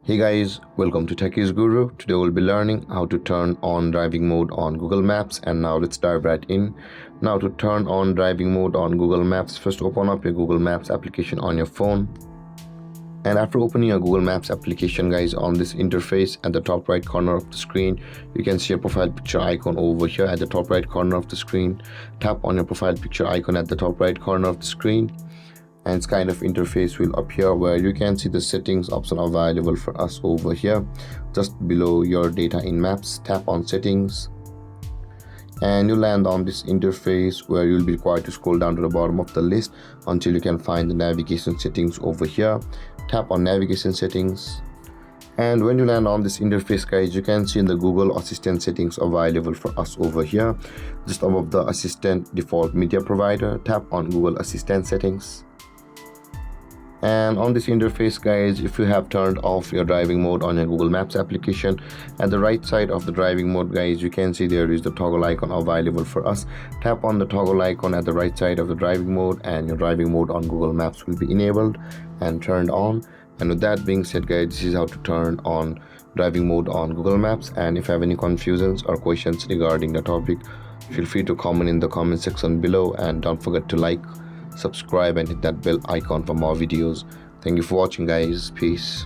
Hey guys, welcome to Techies Guru. Today we'll be learning how to turn on driving mode on Google Maps, and now let's dive right in. Now to turn on driving mode on Google Maps, first open up your Google Maps application on your phone. And after opening your Google Maps application, guys, on this interface at the top right corner of the screen, you can see your profile picture icon over here at the top right corner of the screen. Tap on your profile picture icon at the top right corner of the screen, and its kind of interface will appear where you can see the settings option available for us over here just below your data in maps. Tap on settings and you land on this interface where you'll be required to scroll down to the bottom of the list until you can find the navigation settings over here. Tap on navigation settings, and when you land on this interface, guys, you can see in the Google Assistant settings available for us over here just above the Assistant default media provider. Tap on Google Assistant settings. And on this interface, guys, if you have turned off your driving mode on your Google Maps application, at the right side of the driving mode, guys, you can see there is the toggle icon available for us. Tap on the toggle icon at the right side of the driving mode and your driving mode on Google Maps will be enabled and turned on. And with that being said, guys, this is how to turn on driving mode on Google Maps. And if you have any confusions or questions regarding the topic, feel free to comment in the comment section below, and don't forget to like, subscribe and hit that bell icon for more videos. Thank you for watching, guys. Peace.